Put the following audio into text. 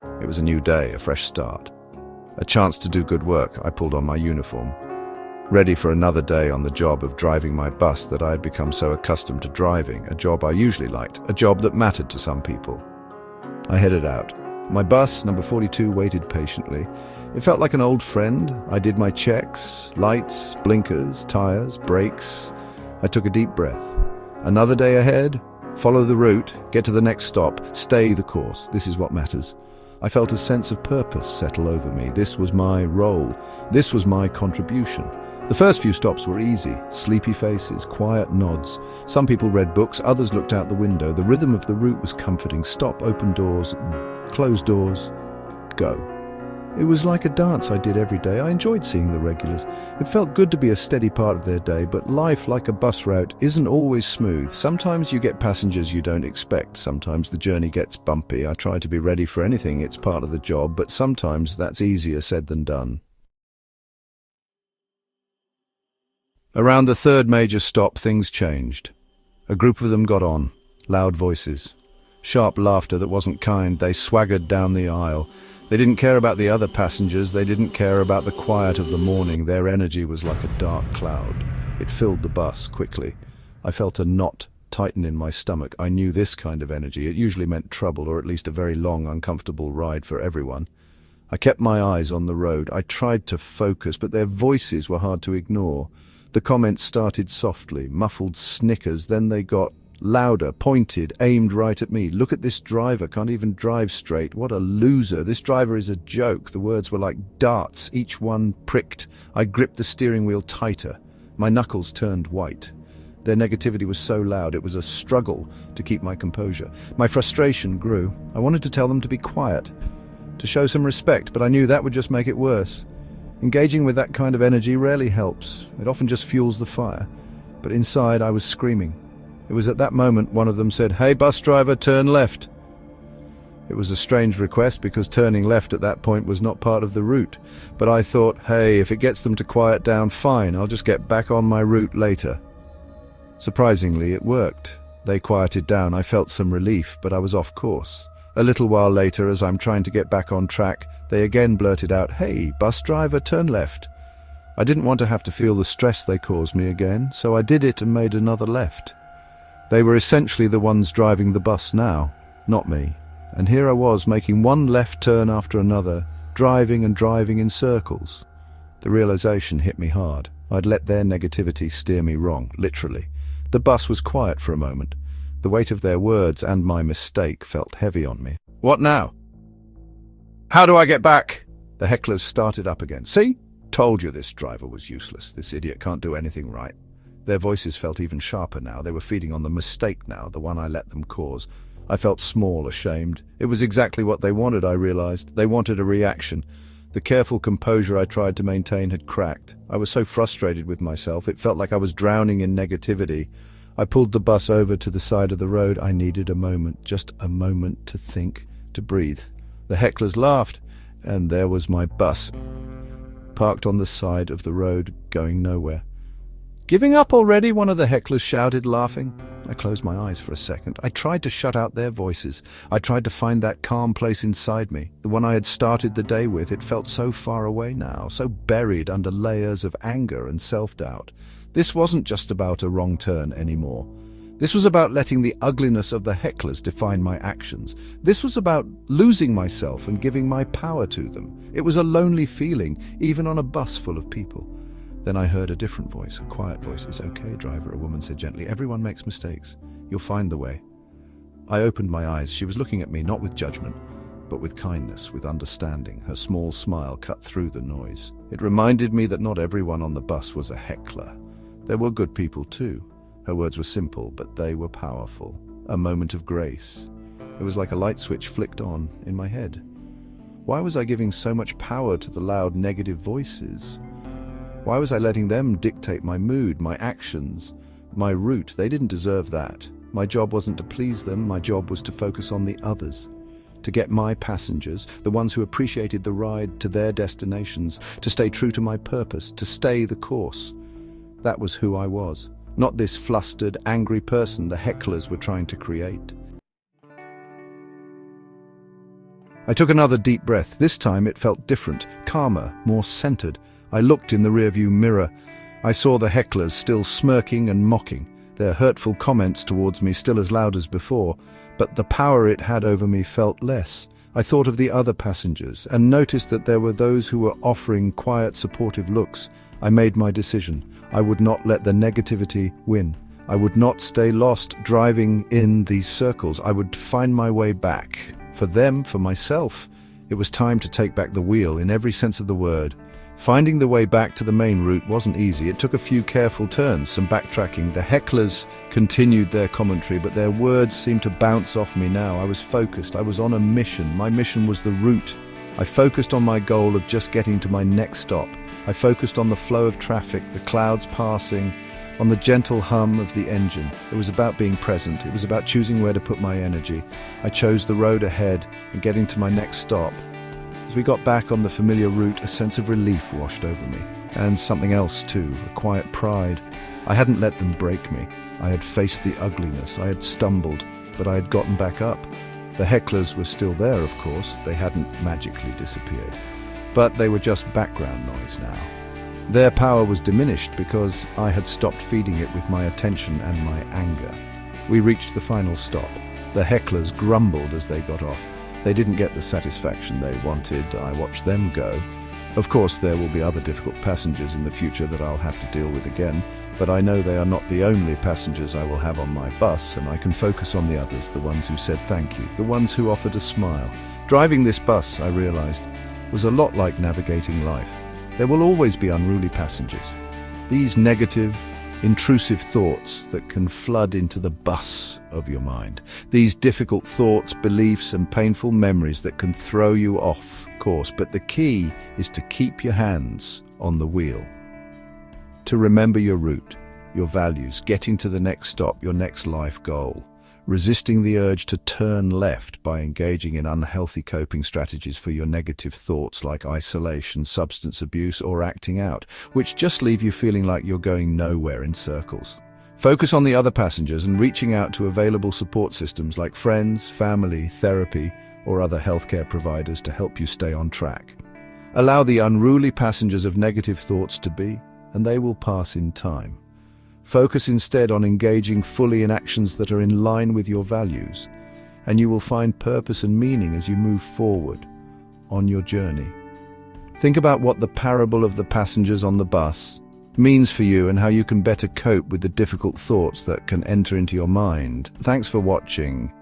It was a new day, a fresh start. A chance to do good work. I pulled on my uniform, ready for another day on the job of driving my bus that I had become so accustomed to driving, a job I usually liked, a job that mattered to some people. I headed out. My bus, number 42, waited patiently. It felt like an old friend. I did my checks, lights, blinkers, tires, brakes. I took a deep breath. Another day ahead. Follow the route, get to the next stop, stay the course. This is what matters. I felt a sense of purpose settle over me. This was my role. This was my contribution. The first few stops were easy. Sleepy faces, quiet nods. Some people read books, others looked out the window. The rhythm of the route was comforting. Stop, open doors, close doors, go. It was like a dance I did every day. I enjoyed seeing the regulars. It felt good to be a steady part of their day, but life, like a bus route, isn't always smooth. Sometimes you get passengers you don't expect. Sometimes the journey gets bumpy. I try to be ready for anything. It's part of the job, but sometimes that's easier said than done. Around the third major stop, things changed. A group of them got on, loud voices, sharp laughter that wasn't kind. They swaggered down the aisle. They didn't care about the other passengers. They didn't care about the quiet of the morning. Their energy was like a dark cloud. It filled the bus quickly. I felt a knot tighten in my stomach. I knew this kind of energy. It usually meant trouble, or at least a very long, uncomfortable ride for everyone. I kept my eyes on the road. I tried to focus, but their voices were hard to ignore. The comments started softly, muffled snickers, then they got louder, pointed, aimed right at me. Look at this driver, can't even drive straight. What a loser. This driver is a joke. The words were like darts, each one pricked. I gripped the steering wheel tighter. My knuckles turned white. Their negativity was so loud, it was a struggle to keep my composure. My frustration grew. I wanted to tell them to be quiet, to show some respect, but I knew that would just make it worse. Engaging with that kind of energy rarely helps. It often just fuels the fire. But inside, I was screaming. It was at that moment one of them said, "Hey, bus driver, turn left." It was a strange request because turning left at that point was not part of the route. But I thought, hey, if it gets them to quiet down, fine, I'll just get back on my route later. Surprisingly, it worked. They quieted down. I felt some relief, but I was off course. A little while later, as I'm trying to get back on track, they again blurted out, "Hey, bus driver, turn left." I didn't want to have to feel the stress they caused me again, so I did it and made another left. They were essentially the ones driving the bus now, not me. And here I was, making one left turn after another, driving and driving in circles. The realization hit me hard. I'd let their negativity steer me wrong, literally. The bus was quiet for a moment. The weight of their words and my mistake felt heavy on me. "What now? How do I get back?" The hecklers started up again. "See? Told you this driver was useless. This idiot can't do anything right." Their voices felt even sharper now. They were feeding on the mistake now, the one I let them cause. I felt small, ashamed. It was exactly what they wanted, I realized. They wanted a reaction. The careful composure I tried to maintain had cracked. I was so frustrated with myself. It felt like I was drowning in negativity. I pulled the bus over to the side of the road. I needed a moment, just a moment to think, to breathe. The hecklers laughed, and there was my bus, parked on the side of the road, going nowhere. "Giving up already?" one of the hecklers shouted, laughing. I closed my eyes for a second. I tried to shut out their voices. I tried to find that calm place inside me, the one I had started the day with. It felt so far away now, so buried under layers of anger and self-doubt. This wasn't just about a wrong turn anymore. This was about letting the ugliness of the hecklers define my actions. This was about losing myself and giving my power to them. It was a lonely feeling, even on a bus full of people. Then I heard a different voice, a quiet voice. "It's okay, driver," a woman said gently. "Everyone makes mistakes. You'll find the way." I opened my eyes. She was looking at me, not with judgment, but with kindness, with understanding. Her small smile cut through the noise. It reminded me that not everyone on the bus was a heckler. There were good people too. Her words were simple, but they were powerful. A moment of grace. It was like a light switch flicked on in my head. Why was I giving so much power to the loud negative voices? Why was I letting them dictate my mood, my actions, my route? They didn't deserve that. My job wasn't to please them. My job was to focus on the others, to get my passengers, the ones who appreciated the ride, to their destinations, to stay true to my purpose, to stay the course. That was who I was, not this flustered, angry person the hecklers were trying to create. I took another deep breath. This time it felt different, calmer, more centered. I looked in the rearview mirror. I saw the hecklers still smirking and mocking, their hurtful comments towards me still as loud as before, but the power it had over me felt less. I thought of the other passengers and noticed that there were those who were offering quiet, supportive looks. I made my decision. I would not let the negativity win. I would not stay lost driving in these circles. I would find my way back. For them, for myself, it was time to take back the wheel in every sense of the word. Finding the way back to the main route wasn't easy. It took a few careful turns, some backtracking. The hecklers continued their commentary, but their words seemed to bounce off me now. I was focused. I was on a mission. My mission was the route. I focused on my goal of just getting to my next stop. I focused on the flow of traffic, the clouds passing, on the gentle hum of the engine. It was about being present. It was about choosing where to put my energy. I chose the road ahead and getting to my next stop. As we got back on the familiar route, a sense of relief washed over me. And something else too, a quiet pride. I hadn't let them break me. I had faced the ugliness. I had stumbled, but I had gotten back up. The hecklers were still there, of course. They hadn't magically disappeared. But they were just background noise now. Their power was diminished because I had stopped feeding it with my attention and my anger. We reached the final stop. The hecklers grumbled as they got off. They didn't get the satisfaction they wanted. I watched them go. Of course, there will be other difficult passengers in the future that I'll have to deal with again, but I know they are not the only passengers I will have on my bus, and I can focus on the others, the ones who said thank you, the ones who offered a smile. Driving this bus, I realized, was a lot like navigating life. There will always be unruly passengers. These negative, intrusive thoughts that can flood into the bus of your mind. These difficult thoughts, beliefs, and painful memories that can throw you off course. But the key is to keep your hands on the wheel. To remember your route, your values, getting to the next stop, your next life goal. Resisting the urge to turn left by engaging in unhealthy coping strategies for your negative thoughts like isolation, substance abuse, or acting out, which just leave you feeling like you're going nowhere in circles. Focus on the other passengers and reaching out to available support systems like friends, family, therapy, or other healthcare providers to help you stay on track. Allow the unruly passengers of negative thoughts to be, and they will pass in time. Focus instead on engaging fully in actions that are in line with your values, and you will find purpose and meaning as you move forward on your journey. Think about what the parable of the passengers on the bus means for you and how you can better cope with the difficult thoughts that can enter into your mind. Thanks for watching.